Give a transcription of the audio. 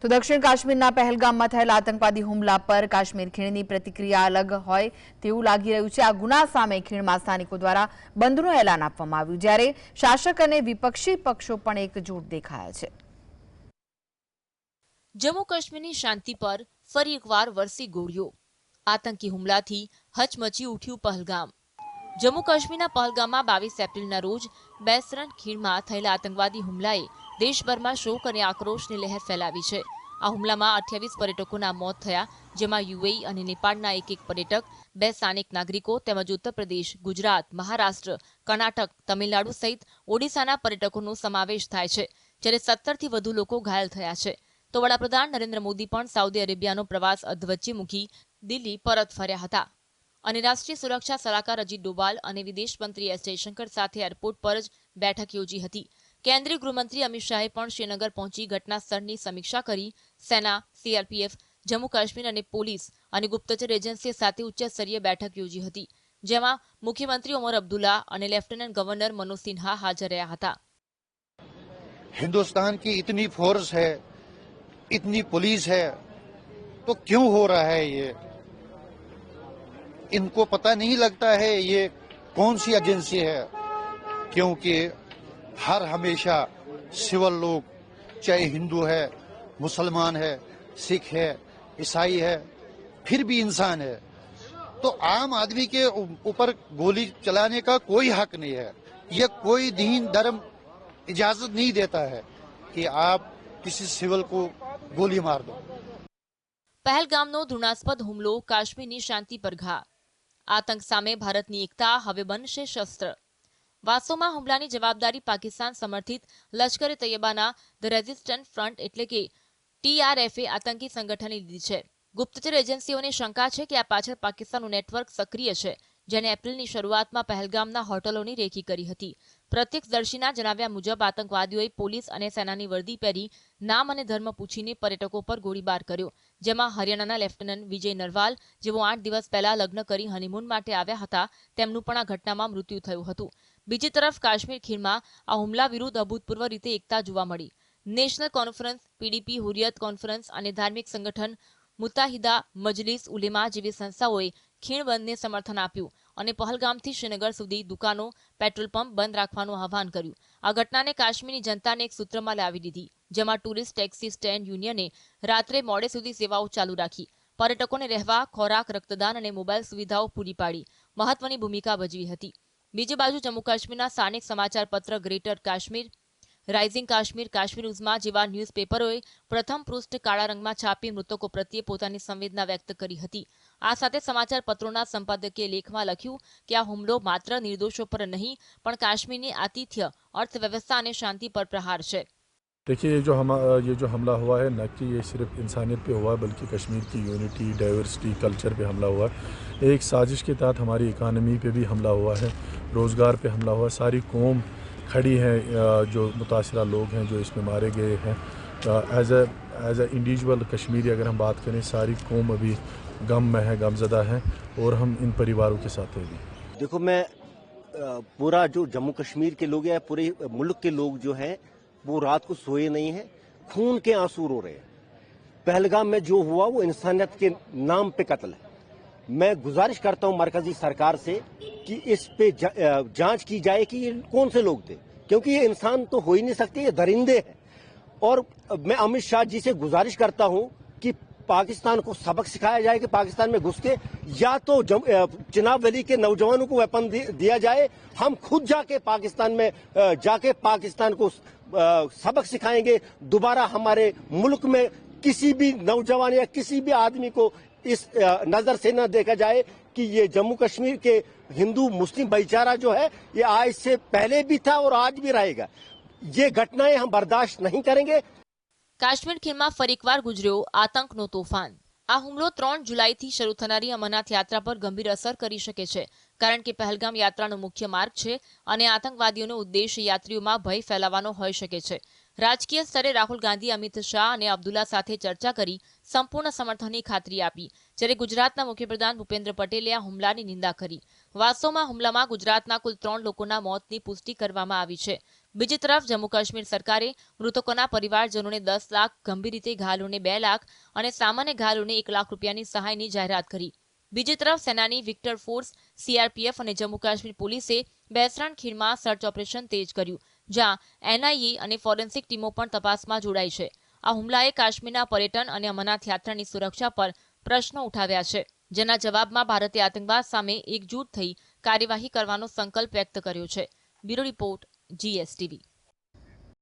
તો દક્ષિણ કાશ્મીરના પહેલગામમાં થયેલા આતંકવાદી હુમલા પર કાશ્મીર ખીણની પ્રતિક્રિયા અલગ હોય તેવું લાગી રહ્યું છે। આ ગુના સામે ખીણમાં સ્થાનિકો દ્વારા બંધનું એલાન આપવામાં આવ્યું, જ્યારે શાસક અને વિપક્ષી પક્ષો પણ એકજૂટ દેખાયા છે। જમ્મુ કાશ્મીરની શાંતિ પર ફરી એકવાર વરસી ગોળીઓ। આતંકી હુમલાથી હચમચી ઉઠ્યું પહલગામ। જમ્મુ કાશ્મીરના પહલગામમાં 22 એપ્રિલના રોજ બેસરણ ખીણમાં થયેલા આતંકવાદી હુમલાએ દેશભરમાં શોક અને આક્રોશની લહેર ફેલાવી છે। આ હુમલામાં 28 પર્યટકોના મોત થયા, જેમાં યુએઈ અને નેપાળના એક પર્યટક, 2 સ્થાનિક નાગરિકો તેમજ ઉત્તર પ્રદેશ, ગુજરાત, મહારાષ્ટ્ર, કર્ણાટક, તમિલનાડુ સહિત ઓડિશાના પર્યટકોનો સમાવેશ થાય છે, જ્યારે 17થી વધુ લોકો ઘાયલ થયા છે। તો વડાપ્રધાન નરેન્દ્ર મોદી પણ સાઉદી અરેબિયાનો પ્રવાસ અધવચ્ચે મૂકી દિલ્હી પરત ફર્યા હતા અને રાષ્ટ્રીય સુરક્ષા સલાહકાર અજીત ડોભાલ અને વિદેશ મંત્રી એસ જયશંકર સાથે એરપોર્ટ પર જ બેઠક યોજી હતી। કેન્દ્રીય ગૃહમંત્રી અમિત શાહે પણ શ્રીનગર પહોંચી ઘટના સ્થળની સમીક્ષા કરી। સેના, સીઆરપીએફ, જમ્મુ કાશ્મીર અને પોલીસ અને ગુપ્તચર એજન્સી સાથે ઉચ્ચ સ્તરીય બેઠક યોજી હતી, જેમાં મુખ્યમંત્રી ઓમર અબ્દુલ્લા અને લેફ્ટનન્ટ ગવર્નર મનોજ સિન્હા હાજર રહ્યા હતા। हिंदुस्तान की इतनी फोर्स है, इतनी पुलिस है, तो क्यों हो रहा है ये? इनको पता नहीं लगता है ये कौन सी एजेंसी है? क्योंकि हर हमेशा सिविल लोग, चाहे हिंदू है, मुसलमान है, सिख है, ईसाई है, फिर भी इंसान है, तो आम आदमी के ऊपर गोली चलाने का कोई हक नहीं है। ये कोई दीन धर्म इजाजत नहीं देता है कि आप किसी सिविल को गोली मार दो। પહેલગામનો ધૃણાસ્પદ હુમલો કાશ્મીરની શાંતિ પર ઘા। આતંક સામે ભારતની એકતા હવે બનશે શસ્ત્ર। વાસ્તવમાં હુમલાની જવાબદારી પાકિસ્તાન સમર્થિત લશ્કરે તૈયબાના ધ રેઝિસ્ટન્ટ ફ્રન્ટ એટલે કે ટીઆરએફએ આતંકી સંગઠને લીધી છે। ગુપ્તચર એજન્સીઓને શંકા છે કે આ પાછળ પાકિસ્તાનનું નેટવર્ક સક્રિય છે, જેને એપ્રિલની શરૂઆતમાં પહેલગામના હોટલોની રેકી કરી હતી। પ્રત્યક્ષદર્શીના જણાવ્યા મુજબ આતંકવાદીઓએ પોલીસ અને સેનાની વર્દી પહેરી નામ અને ધર્મ પૂછીને પર્યટકો પર ગોળીબાર કર્યો, જેમાં હરિયાણાના લેફ્ટનન્ટ વિજય નરવાલ, જેઓ 8 દિવસ પહેલા લગ્ન કરી હનીમૂન માટે આવ્યા હતા, તેમનું પણ આ ઘટનામાં મૃત્યુ થયું હતું। બીજી તરફ કાશ્મીર ખીણમાં આ હુમલા વિરુદ્ધ અભૂતપૂર્વ રીતે એકતા જોવા મળી। National conference, PDP, Hurriyat conference અને ધાર્મિક સંગઠન મુત્તાહિદા મજલિસ ઉલેમા જેવી સંસ્થાઓએ ખીણ બંધને સમર્થન આપ્યું અને પહલગામથી શ્રીનગર સુધી દુકાનો, પેટ્રોલ પંપ બંધ રાખવાનું આહવાન કર્યું। આ ઘટનાને કાશ્મીરની જનતાને એક સૂત્રમાં લાવી દીધી, જેમાં ટુરિસ્ટ ટેક્સી સ્ટેન્ડ યુનિયને રાત્રે મોડે સુધી સેવાઓ ચાલુ રાખી, પર્યટકોને રહેવા, ખોરાક, રક્તદાન અને મોબાઈલ સુવિધાઓ પૂરી પાડી મહત્વની ભૂમિકા ભજવી હતી। બીજી બાજુ જમ્મુ કાશ્મીરના સ્થાનિક સમાચાર પત્ર ગ્રેટર કાશ્મીર, રાઇઝિંગ કાશ્મીર, કાશ્મીર ઉઝ્મા જેવા ન્યૂઝપેપરોએ પ્રથમ પૃષ્ઠ કાળા રંગમાં છાપી મૃતકો પ્રત્યે પોતાની સંવેદના વ્યક્ત કરી હતી। આ સાથે સમાચાર પત્રોના સંપાદકીય લેખમાં લખ્યું કે આ હુમલો માત્ર નિર્દોષો પર નહીં, પણ કાશ્મીરની આતિથ્ય, અર્થव्यवस्था અને શાંતિ પર પ્રહાર છે। देखिए, ये जो हमला हुआ है, न कि ये सिर्फ इंसानियत पे हुआ, बल्कि कश्मीर की यूनिटी, डाइवर्सिटी, कल्चर पे हमला हुआ है। एक साजिश के तहत हमारी इकानमी पे भी हमला हुआ है, रोज़गार पे हमला हुआ है। सारी कौम खड़ी है, जो मुतासरा लोग हैं जो इसमें मारे गए हैं। एज ए इंडिविजुअल कश्मीरी अगर हम बात करें, सारी कौम अभी गम में है, गमज़दा है, और हम इन परिवारों के साथ हैं। देखो, मैं पूरा जो जम्मू कश्मीर के लोग हैं, पूरे मुल्क के लोग जो हैं, वो रात को सोए नहीं हैं, खून के आंसू रो रहे हैं। पहलगाम में जो हुआ वो इंसानियत के नाम पे कत्ल है। मैं गुजारिश करता हूं मरकजी सरकार से कि इस पे जांच की जाए कि ये कौन से लोग थे, क्योंकि ये इंसान तो हो ही नहीं सकते, ये दरिंदे हैं। और मैं अमित शाह जी से गुजारिश करता हूं कि पाकिस्तान को सबक सिखाया जाए कि पाकिस्तान में घुस के या तो चिनाब वैली के नौजवानों को वेपन दिया जाए, हम खुद जाके पाकिस्तान में जाके पाकिस्तान को सबक सिखाएंगे। दोबारा हमारे मुल्क में किसी भी नौजवान या किसी भी आदमी को इस नजर से न देखा जाए कि ये जम्मू कश्मीर के हिंदू मुस्लिम भाईचारा जो है, ये आज से पहले भी था और आज भी रहेगा। ये घटनाएं हम बर्दाश्त नहीं करेंगे। કાશ્મીર ખીણમાં ફરી એકવાર ગુજર્યો આતંકનો તોફાન। આ હુમલો 3 જુલાઈથી શરૂ થનારી અમરનાથ યાત્રા પર ગંભીર અસર કરી શકે છે, કારણ કે પહેલગામ યાત્રાનો મુખ્ય માર્ગ છે અને આતંકવાદીઓનો ઉદ્દેશ યાત્રીઓમાં ભય ફેલાવવાનો હોઈ શકે છે। રાજકીય સ્તરે રાહુલ ગાંધી, અમિત શાહ અને અબ્દુલ્લા સાથે ચર્ચા કરી સંપૂર્ણ સમર્થનની ખાતરી આપી, જ્યારે ગુજરાતના મુખ્યપ્રધાન ભૂપેન્દ્ર પટેલે આ હુમલાની નિંદા કરી। વાસ્તવમાં હુમલામાં ગુજરાતના કુલ 3 લોકોના મોતની પુષ્ટિ કરવામાં આવી છે। બીજી તરફ જમ્મુ કાશ્મીર સરકારે મૃતકોના પરિવારજનોને 10 લાખ, ગંભીર રીતે ઘાયલોને 2 લાખ અને સામાન્ય ઘાયલોને 1 લાખ રૂપિયાની સહાયની જાહેરાત કરી. બીજી તરફ સેનાની વિક્ટર ફોર્સ, સીઆરપીએફ અને જમ્મુ કાશ્મીર પોલીસે બેસરાણ ખીણમાં સર્ચ ઓપરેશન તેજ કર્યું, જ્યાં એનઆઈએ અને ફોરેન્સિક ટીમો પણ તપાસમાં જોડાઈ છે. આ હુમલાએ કાશ્મીરના પર્યટન અને અમરનાથ યાત્રાની સુરક્ષા પર પ્રશ્નો ઉઠાવ્યા છે, જેના જવાબમાં ભારતે આતંકવાદ સામે એકજૂટ થઈ કાર્યવાહી કરવાનો સંકલ્પ વ્યક્ત કર્યો છે. Bureau report, GSTV.